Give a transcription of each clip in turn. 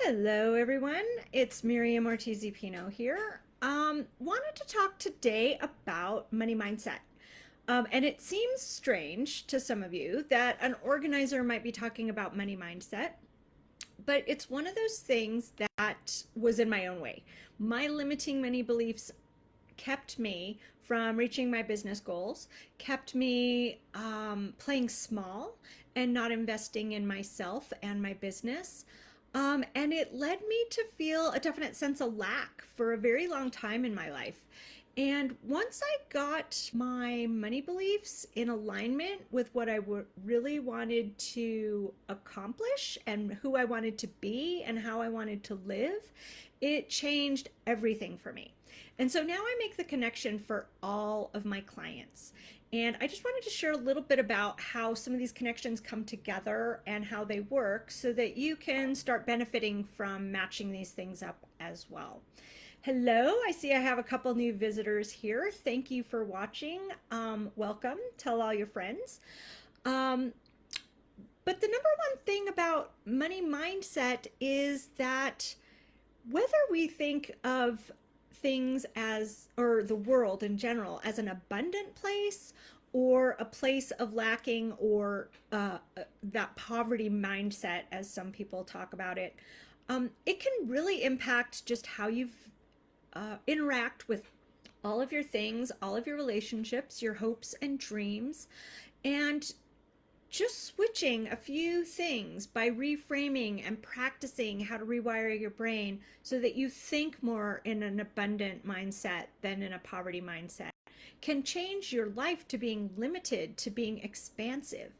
Hello, everyone. It's Miriam Ortiz-Pino here. Wanted to talk today about money mindset. And it seems strange to some of you that an organizer might be talking about money mindset, but it's one of those things that was in my own way. My limiting money beliefs kept me from reaching my business goals, kept me playing small and not investing in myself and my business. And it led me to feel a definite sense of lack for a very long time in my life. And once I got my money beliefs in alignment with what I really wanted to accomplish and who I wanted to be and how I wanted to live, it changed everything for me. And so now I make the connection for all of my clients. And I just wanted to share a little bit about how some of these connections come together and how they work so that you can start benefiting from matching these things up as well. Hello, I see I have a couple new visitors here. Thank you for watching. Welcome. Tell all your friends. But the number one thing about money mindset is that whether we think of things as, or the world in general, as an abundant place or a place of lacking or that poverty mindset, as some people talk about it, it can really impact just how you interact with all of your things, all of your relationships, your hopes and dreams, and just switching a few things by reframing and practicing how to rewire your brain so that you think more in an abundant mindset than in a poverty mindset can change your life to being limited, to being expansive.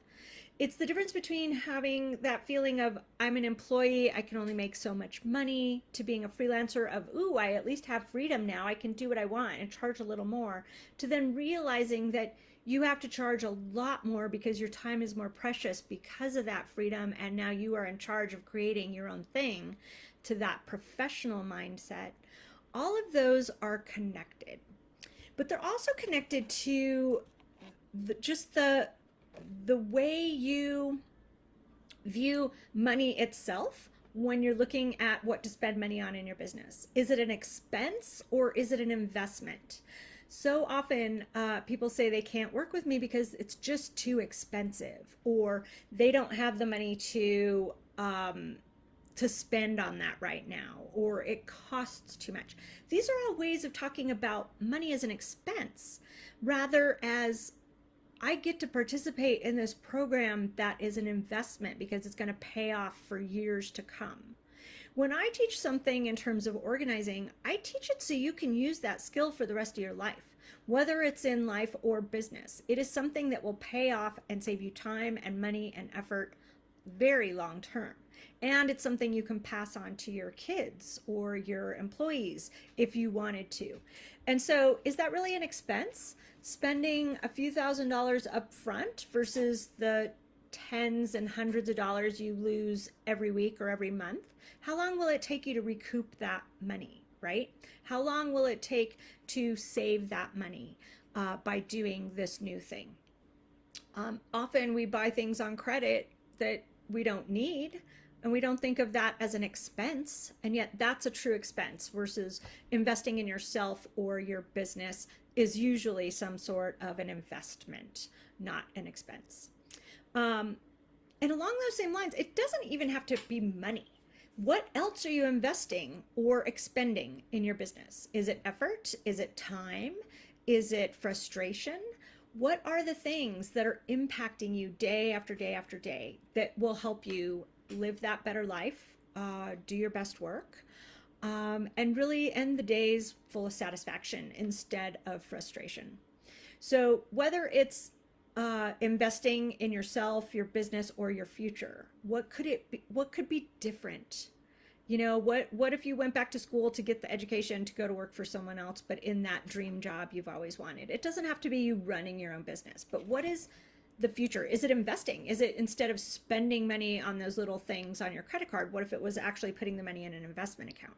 It's the difference between having that feeling of I'm an employee, I can only make so much money, to being a freelancer of, ooh, I at least have freedom now, I can do what I want and charge a little more, to then realizing that you have to charge a lot more because your time is more precious because of that freedom, and now you are in charge of creating your own thing, to that professional mindset. All of those are connected, but they're also connected to just the way you view money itself when you're looking at what to spend money on in your business. Is it an expense or is it an investment? So often people say they can't work with me because it's just too expensive, or they don't have the money to spend on that right now, or it costs too much. These are all ways of talking about money as an expense, rather as I get to participate in this program that is an investment because it's going to pay off for years to come. When I teach something in terms of organizing, I teach it so you can use that skill for the rest of your life, whether it's in life or business. It is something that will pay off and save you time and money and effort very long term. And it's something you can pass on to your kids or your employees if you wanted to. And so is that really an expense? Spending a few $1,000s up front versus the tens and hundreds of dollars you lose every week or every month? How long will it take you to recoup that money, right? How long will it take to save that money by doing this new thing? Often we buy things on credit that we don't need, and we don't think of that as an expense, and yet that's a true expense, versus investing in yourself or your business is usually some sort of an investment, not an expense. And along those same lines, it doesn't even have to be money. What else are you investing or expending in your business? Is it effort? Is it time? Is it frustration? What are the things that are impacting you day after day after day that will help you live that better life, do your best work, and really end the days full of satisfaction instead of frustration? So whether it's investing in yourself, your business, or your future, what could it be? What could be different? You know, what if you went back to school to get the education to go to work for someone else, but in that dream job you've always wanted? It doesn't have to be you running your own business, but what is the future? Is it investing? Is it, instead of spending money on those little things on your credit card, what if it was actually putting the money in an investment account?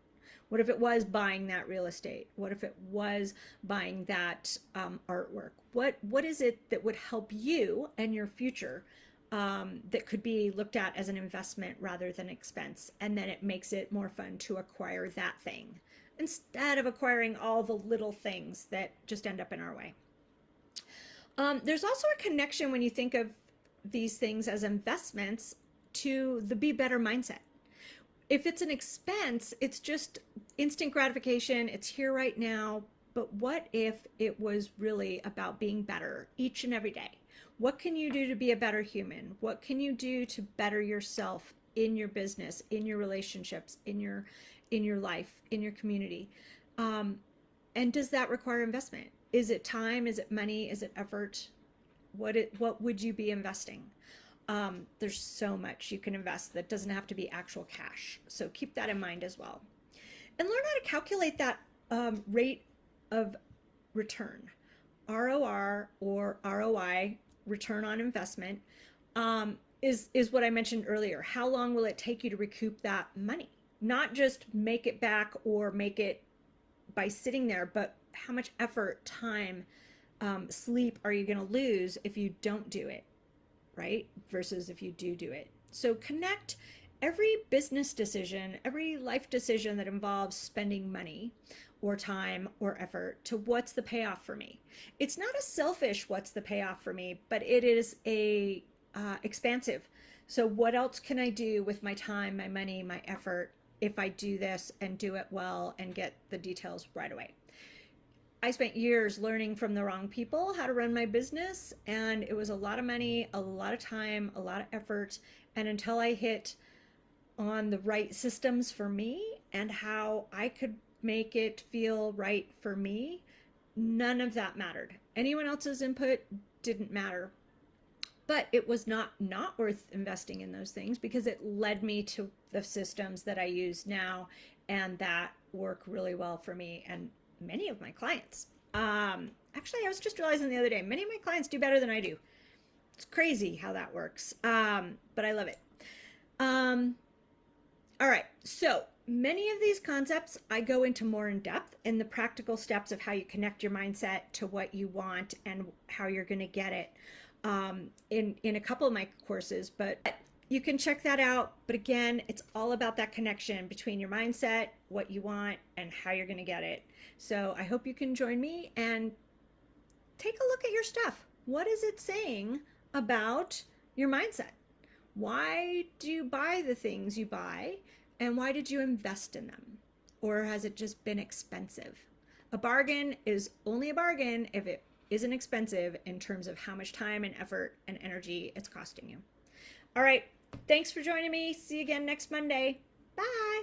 What if it was buying that real estate? What if it was buying that artwork? What is it that would help you and your future that could be looked at as an investment rather than expense. And then it makes it more fun to acquire that thing instead of acquiring all the little things that just end up in our way. There's also a connection when you think of these things as investments to the be better mindset. If it's an expense, it's just instant gratification. It's here right now. But what if it was really about being better each and every day? What can you do to be a better human? What can you do to better yourself in your business, in your relationships, in your life, in your community? And does that require investment? Is it time? Is it money? Is it effort? What would you be investing? There's so much you can invest that doesn't have to be actual cash. So keep that in mind as well. And learn how to calculate that rate of return, ROR or ROI, return on investment, is what I mentioned earlier. How long will it take you to recoup that money? Not just make it back or make it by sitting there, but how much effort, time, sleep are you going to lose if you don't do it, right? Versus if you do it. So connect every business decision, every life decision that involves spending money or time or effort to what's the payoff for me. It's not a selfish what's the payoff for me, but it is a expansive. So what else can I do with my time, my money, my effort if I do this and do it well and get the details right away? I spent years learning from the wrong people how to run my business, and it was a lot of money, a lot of time, a lot of effort. And until I hit on the right systems for me and how I could make it feel right for me, none of that mattered. Anyone else's input didn't matter. But it was not worth investing in those things because it led me to the systems that I use now and that work really well for me and many of my clients. Actually, I was just realizing the other day, many of my clients do better than I do. It's crazy how that works, but I love it. All right, so many of these concepts I go into more in depth in the practical steps of how you connect your mindset to what you want and how you're going to get it in a couple of my courses, but you can check that out. But again, it's all about that connection between your mindset, what you want, and how you're going to get it. So I hope you can join me and take a look at your stuff. What is it saying about your mindset? Why do you buy the things you buy? And why did you invest in them? Or has it just been expensive? A bargain is only a bargain if it isn't expensive in terms of how much time and effort and energy it's costing you. All right. Thanks for joining me. See you again next Monday. Bye.